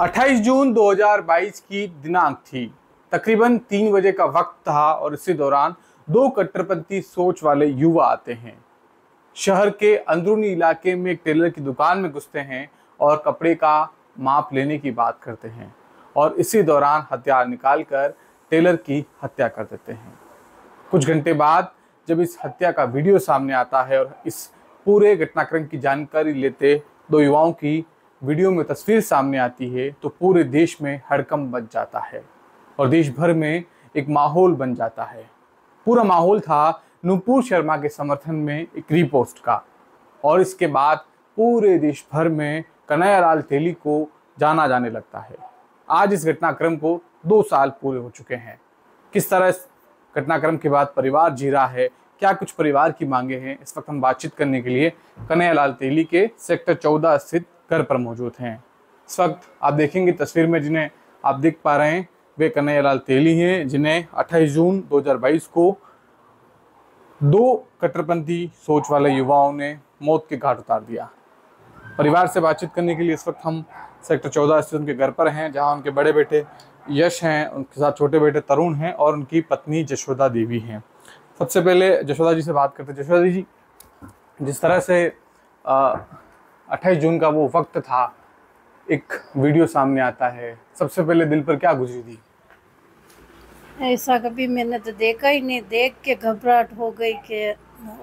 28 जून 2022 की दिनांक थी। तकरीबन 3 बजे का वक्त था और इसी दौरान दो कट्टरपंथी सोच वाले युवा आते हैं। शहर के अंदरूनी इलाके में एक टेलर की दुकान में घुसते हैं और कपड़े का माप लेने की बात करते हैं और इसी दौरान हथियार निकालकर टेलर की हत्या कर देते हैं। कुछ घंटे बाद जब इस हत्या का वीडियो सामने आता है और इस पूरे घटनाक्रम की जानकारी लेते दो युवाओं की वीडियो में तस्वीर सामने आती है तो पूरे देश में हड़कंप मच जाता है और देश भर में एक माहौल बन जाता है। पूरा माहौल था नुपुर शर्मा के समर्थन में एक रीपोस्ट का और इसके बाद पूरे देश भर में कन्हैयालाल तेली को जाना जाने लगता है। आज इस घटनाक्रम को 2 साल पूरे हो चुके हैं। किस तरह इस घटनाक्रम के बाद परिवार जी रहा है, क्या कुछ परिवार की मांगे हैं, इस वक्त हम बातचीत करने के लिए कन्हैयालाल तेली के सेक्टर 14 स्थित घर पर मौजूद हैं। इस वक्त आप देखेंगे तस्वीर में जिन्हें आप देख पा रहे हैं वे कन्हैयालाल तेली हैं, जिन्हें 28 जून 2022 को दो कट्टरपंथी सोच वाले युवाओं ने मौत के घाट उतार दिया। परिवार से बातचीत करने के लिए इस वक्त हम सेक्टर 14 स्थित उनके घर पर हैं, जहां उनके बड़े बेटे यश हैं, उनके साथ छोटे बेटे तरुण हैं और उनकी पत्नी जशोदा देवी हैं। सबसे पहले जशोदा जी से बात करते हैं। जशोदा जी, जिस तरह से 28 जून का वो वक्त था, एक वीडियो सामने आता है, सबसे पहले दिल पर क्या गुजरी थी? ऐसा कभी मैंने तो देखा ही नहीं। देख के घबराहट हो गई कि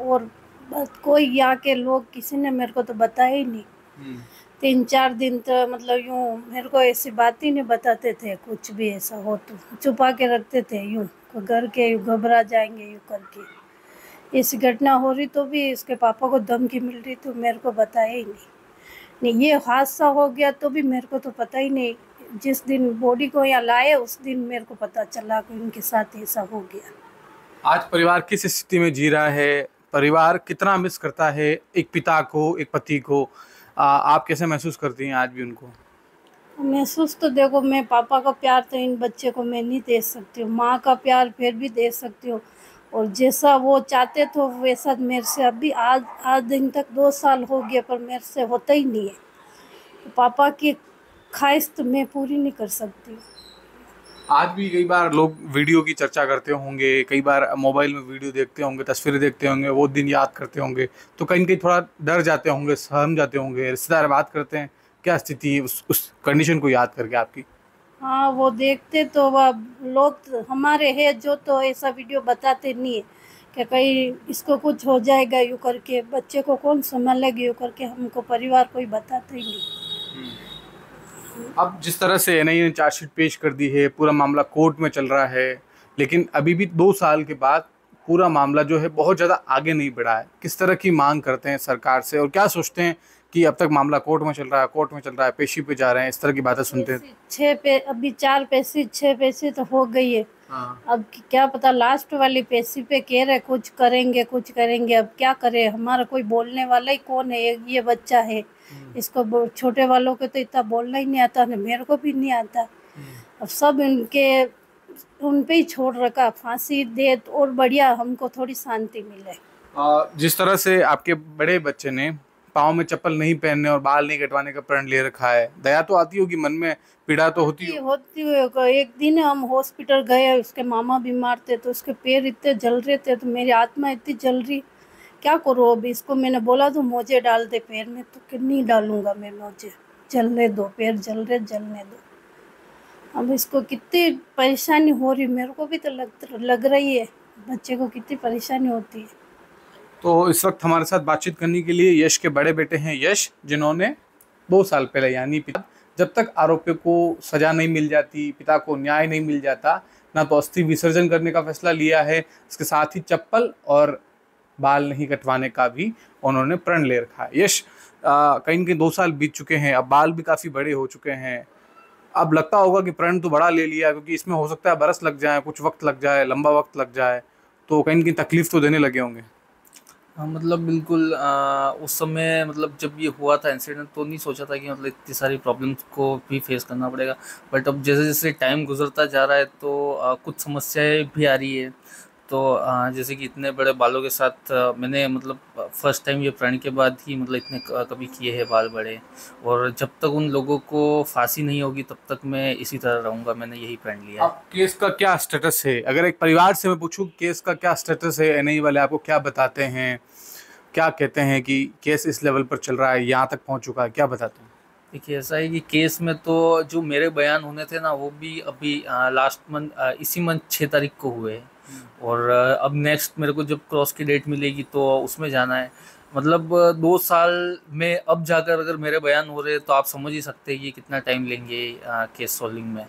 और बस कोई यहाँ के लोग किसी ने मेरे को तो बताया ही नहीं। 3-4 दिन तो मतलब यूँ मेरे को ऐसी बात ही नहीं बताते थे, कुछ भी ऐसा हो तो छुपा के रखते थे। यूँ घर के यूँ घबरा जाएंगे यूँ करके। इस घटना हो रही तो भी इसके पापा को धमकी मिल रही तो मेरे को बताया ही नहीं। ये हादसा हो गया तो भी मेरे को तो पता ही नहीं। जिस दिन बॉडी को यहाँ लाए उस दिन मेरे को पता चला कि उनके साथ ऐसा हो गया। आज परिवार किस स्थिति में जी रहा है? परिवार कितना मिस करता है एक पिता को, एक पति को? आप कैसे महसूस करती हैं आज भी उनको? महसूस तो देखो, मैं पापा का प्यार तो इन बच्चे को मैं नहीं दे सकती हूँ, माँ का प्यार फिर भी दे सकती हूँ और जैसा वो चाहते थे वैसा मेरे से अभी आज दिन तक 2 साल हो गए पर मेरे से होता ही नहीं है। तो पापा की ख्वाहिश तो मैं पूरी नहीं कर सकती। आज भी कई बार लोग वीडियो की चर्चा करते होंगे, कई बार मोबाइल में वीडियो देखते होंगे, तस्वीरें देखते होंगे, वो दिन याद करते होंगे, तो कहीं न कहीं थोड़ा डर जाते होंगे, सहम जाते होंगे। रिश्तेदार बात करते हैं, क्या स्थिति है उस कंडीशन को याद करके आपकी? हाँ, वो देखते तो वह लोग हमारे हैं जो तो ऐसा वीडियो बताते नहीं है कि कहीं इसको कुछ हो जाएगा यूँ करके, बच्चे को कौन संभालेगा यूँ करके, हमको परिवार कोई बताता ही नहीं। अब जिस तरह से एनआईए ने चार्जशीट पेश कर दी है, पूरा मामला कोर्ट में चल रहा है, लेकिन अभी भी 2 साल के बाद पूरा मामला जो है बहुत ज़्यादा आगे नहीं बढ़ा है। किस तरह की मांग करते हैं सरकार से और क्या सोचते हैं कि अब तक मामला कोर्ट में चल रहा है, पेशी पे जा रहे हैं, इस तरह की बातें सुनते हैं? अभी 4 पेशी 6 पेशी तो हो गई है। हाँ। अब क्या पता लास्ट वाली पेशी पे कह रहे कुछ करेंगे। अब क्या करे, हमारा कोई बोलने वाला ही कौन है? ये बच्चा है, इसको छोटे वालों को तो इतना बोलना ही नहीं आता, मेरे को भी नहीं आता। अब सब उन पे ही छोड़ रखा, फांसी दे तो और बढ़िया, हमको थोड़ी शांति मिले। जिस तरह से आपके बड़े बच्चे ने पाँव में चप्पल नहीं पहनने और बाल नहीं कटवाने का प्रण ले रखा है, दया तो आती होगी मन में, पीड़ा तो होती है। एक दिन हम हॉस्पिटल गए, उसके मामा बीमार थे तो उसके पैर इतने जल रहे थे तो मेरी आत्मा इतनी जल रही, क्या करूँ अब इसको। मैंने बोला तो मोजे डाल दे पैर में, तो नहीं डालूंगा मैं मोजे, जलने दो, पैर जलने दो। अब इसको कितनी परेशानी हो रही, मेरे को भी तो लग रही है बच्चे को कितनी परेशानी होती है। तो इस वक्त हमारे साथ बातचीत करने के लिए यश के बड़े बेटे हैं यश, जिन्होंने 2 साल पहले यानी पिता, जब तक आरोपियों को सजा नहीं मिल जाती, पिता को न्याय नहीं मिल जाता, ना तो अस्थि विसर्जन करने का फैसला लिया है, इसके साथ ही चप्पल और बाल नहीं कटवाने का भी उन्होंने प्रण ले रखा है। यश, कहीं न कहीं 2 साल बीत चुके हैं, अब बाल भी काफ़ी बड़े हो चुके हैं, अब लगता होगा कि प्रण तो बड़ा ले लिया, क्योंकि इसमें हो सकता है बरस लग जाए, कुछ वक्त लग जाए, लंबा वक्त लग जाए, तो कहीं न कहीं तकलीफ तो देने लगे होंगे। हाँ, मतलब बिल्कुल उस समय मतलब जब ये हुआ था इंसिडेंट तो नहीं सोचा था कि मतलब इतनी सारी प्रॉब्लम्स को भी फेस करना पड़ेगा। बट अब जैसे जैसे टाइम गुजरता जा रहा है तो कुछ समस्याएं भी आ रही है। तो जैसे कि इतने बड़े बालों के साथ मैंने मतलब फर्स्ट टाइम ये प्राणी के बाद ही मतलब इतने कभी किए हैं बाल बड़े, और जब तक उन लोगों को फांसी नहीं होगी तब तक मैं इसी तरह रहूँगा, मैंने यही प्राण लिया है। अब केस का क्या स्टेटस है? अगर एक परिवार से मैं पूछूं केस का क्या स्टेटस है, एनआईए वाले आपको क्या बताते हैं, क्या कहते हैं कि केस इस लेवल पर चल रहा है, यहाँ तक पहुँच चुका है, क्या बताते हैं? देखिए ऐसा है कि केस में तो जो मेरे बयान होने थे ना वो भी अभी लास्ट मंथ इसी मंथ 6 तारीख को हुए हैं, और अब नेक्स्ट मेरे को जब क्रॉस की डेट मिलेगी तो उसमें जाना है। मतलब 2 साल में अब जाकर अगर मेरे बयान हो रहे हैं तो आप समझ ही सकते हैं कि कितना टाइम लेंगे केस सॉल्विंग में।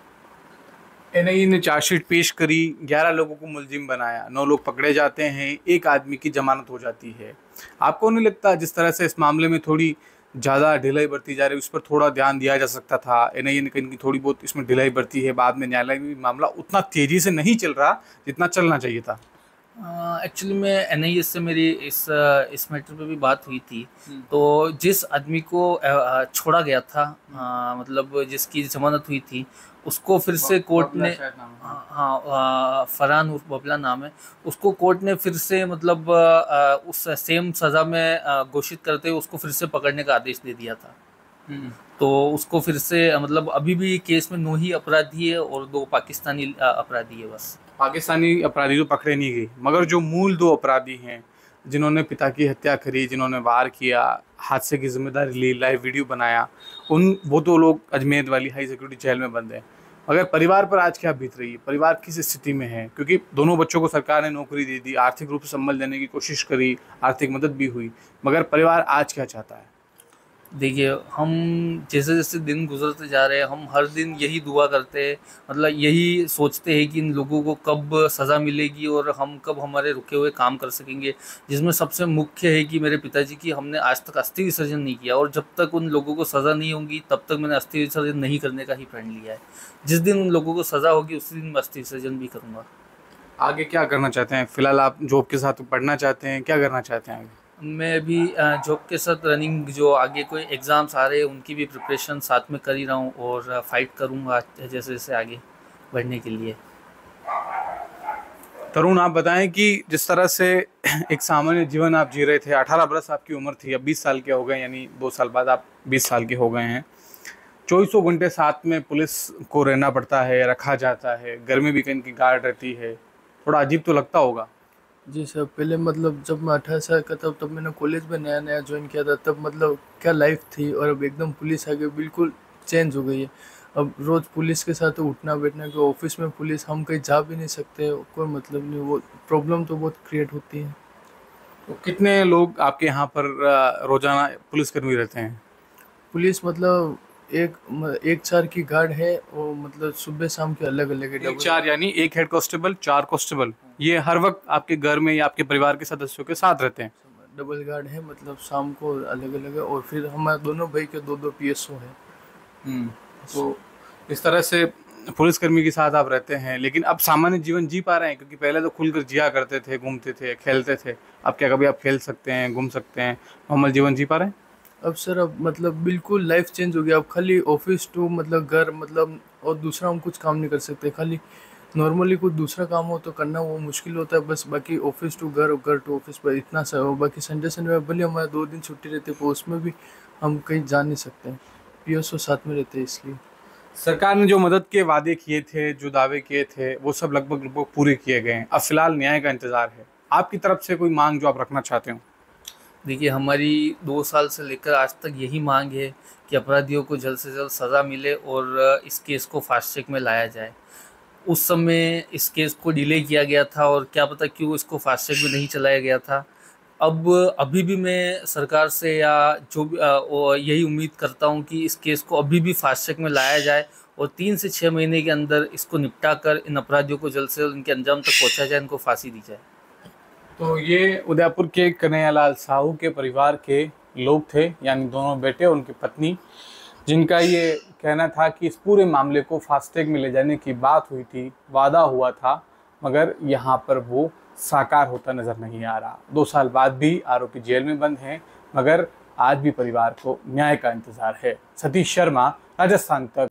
एनआईए ने चार्जशीट पेश करी, 11 लोगों को मुलजिम बनाया, 9 लोग पकड़े जाते हैं, एक आदमी की जमानत हो जाती है। आपको नहीं लगता जिस तरह से इस मामले में थोड़ी ज़्यादा ढिलाई बरती जा रही है, उस पर थोड़ा ध्यान दिया जा सकता था? एनआईए ने कहीं थोड़ी बहुत इसमें ढिलाई बरती है, बाद में न्यायालय में मामला उतना तेज़ी से नहीं चल रहा जितना चलना चाहिए था। एक्चुअली में एनआईए से मेरी इस मैटर पे भी बात हुई थी। तो जिस आदमी को छोड़ा गया था, मतलब जिसकी जमानत हुई थी, उसको फिर से कोर्ट ने, हाँ फरहान उर्फ बबला नाम है, उसको कोर्ट ने फिर से मतलब उस सेम सज़ा में घोषित करते हुए उसको फिर से पकड़ने का आदेश दे दिया था। तो उसको फिर से मतलब अभी भी केस में 9 ही अपराधी है और 2 पाकिस्तानी अपराधी है बस। पाकिस्तानी अपराधी तो पकड़े नहीं गए, मगर जो मूल 2 अपराधी हैं जिन्होंने पिता की हत्या करी, जिन्होंने वार किया, हादसे की जिम्मेदारी ली, लाइव वीडियो बनाया, वो 2 लोग अजमेर वाली हाई सिक्योरिटी जेल में बंद हैं। मगर परिवार पर आज क्या बीत रही है? परिवार किस स्थिति में है? क्योंकि दोनों बच्चों को सरकार ने नौकरी दे दी, आर्थिक रूप से संबल देने की कोशिश करी, आर्थिक मदद भी हुई, मगर परिवार आज क्या चाहता है? देखिए हम जैसे जैसे दिन गुजरते जा रहे हैं हम हर दिन यही दुआ करते हैं, मतलब यही सोचते हैं कि इन लोगों को कब सज़ा मिलेगी और हम कब हमारे रुके हुए काम कर सकेंगे। जिसमें सबसे मुख्य है कि मेरे पिताजी की हमने आज तक अस्थि विसर्जन नहीं किया, और जब तक उन लोगों को सज़ा नहीं होगी तब तक मैंने अस्थि विसर्जन नहीं करने का ही प्रण लिया है। जिस दिन उन लोगों को सज़ा होगी उसी दिन मैं अस्थि विसर्जन भी करूँगा। आगे क्या करना चाहते हैं? फिलहाल आप जॉब के साथ पढ़ना चाहते हैं, क्या करना चाहते हैं आगे? मैं अभी जॉब के साथ रनिंग, जो आगे कोई एग्ज़ाम्स आ रहे हैं उनकी भी प्रिपरेशन साथ में कर ही रहा हूँ, और फाइट करूँगा जैसे जैसे आगे बढ़ने के लिए। तरुण, आप बताएं कि जिस तरह से एक सामान्य जीवन आप जी रहे थे, 18 बरस आपकी उम्र थी, अब 20 साल के हो गए, यानी 2 साल बाद आप 20 साल के हो गए हैं। 24 घंटे साथ में पुलिस को रहना पड़ता है, रखा जाता है, घर में भी कहीं की गार्ड रहती है, थोड़ा अजीब तो लगता होगा। जी सर, पहले मतलब जब मैं 18 साल का था तब मैंने कॉलेज में नया नया ज्वाइन किया था, तब मतलब क्या लाइफ थी, और अब एकदम पुलिस आ गई, बिल्कुल चेंज हो गई है। अब रोज़ पुलिस के साथ उठना बैठना, कि ऑफिस में पुलिस, हम कहीं जा भी नहीं सकते, कोई मतलब नहीं, वो प्रॉब्लम तो बहुत क्रिएट होती है। तो कितने लोग आपके यहाँ पर रोजाना पुलिसकर्मी रहते हैं? पुलिस मतलब एक 4 की गार्ड है, और मतलब सुबह शाम के अलग अलग है। 4 यानी 1 हेड कांस्टेबल, 4 कांस्टेबल, ये हर वक्त आपके घर में या आपके परिवार के सदस्यों के साथ रहते हैं? डबल गार्ड है, मतलब शाम को अलग अलग है, और फिर हमारे दोनों भाई के 2-2 PSO है। तो इस तरह से पुलिसकर्मी के साथ आप रहते हैं, लेकिन अब सामान्य जीवन जी पा रहे हैं? क्योंकि पहले तो खुलकर जिया करते थे, घूमते थे, खेलते थे, अब क्या कभी आप खेल सकते हैं, घूम सकते हैं, नॉर्मल जीवन जी पा रहे हैं? अब सर, अब मतलब बिल्कुल लाइफ चेंज हो गया। अब खाली ऑफिस टू मतलब घर, मतलब और दूसरा हम कुछ काम नहीं कर सकते। खाली नॉर्मली कुछ दूसरा काम हो तो करना वो मुश्किल होता है, बस बाकी ऑफिस टू घर और घर टू ऑफिस पर इतना सा हो। बाकी संडे में भले हमारे 2 दिन छुट्टी रहती है, पर उसमें भी हम कहीं जा नहीं सकते हैं, PSO साथ में रहते हैं इसलिए। सरकार ने जो मदद के वादे किए थे, जो दावे किए थे, वो सब लगभग पूरे किए गए हैं। अब फिलहाल न्याय का इंतजार है। आपकी तरफ से कोई मांग जो आप रखना चाहते हो? देखिए हमारी 2 साल से लेकर आज तक यही मांग है कि अपराधियों को जल्द से जल्द सज़ा मिले और इस केस को फास्ट ट्रैक में लाया जाए। उस समय इस केस को डिले किया गया था और क्या पता क्यों इसको फास्ट ट्रैक में नहीं चलाया गया था। अब अभी भी मैं सरकार से या जो भी यही उम्मीद करता हूं कि इस केस को अभी भी फास्ट ट्रैक में लाया जाए और 3 से 6 महीने के अंदर इसको निपटा कर इन अपराधियों को जल्द से जल्द इनके अंजाम तक पहुंचा जाए, इनको फांसी दी जाए। तो ये उदयपुर के कन्हैयालाल साहू के परिवार के लोग थे, यानी दोनों बेटे और उनकी पत्नी, जिनका ये कहना था कि इस पूरे मामले को फास्ट ट्रैक में ले जाने की बात हुई थी, वादा हुआ था, मगर यहाँ पर वो साकार होता नज़र नहीं आ रहा। 2 साल बाद भी आरोपी जेल में बंद हैं, मगर आज भी परिवार को न्याय का इंतज़ार है। सतीश शर्मा, राजस्थान तक।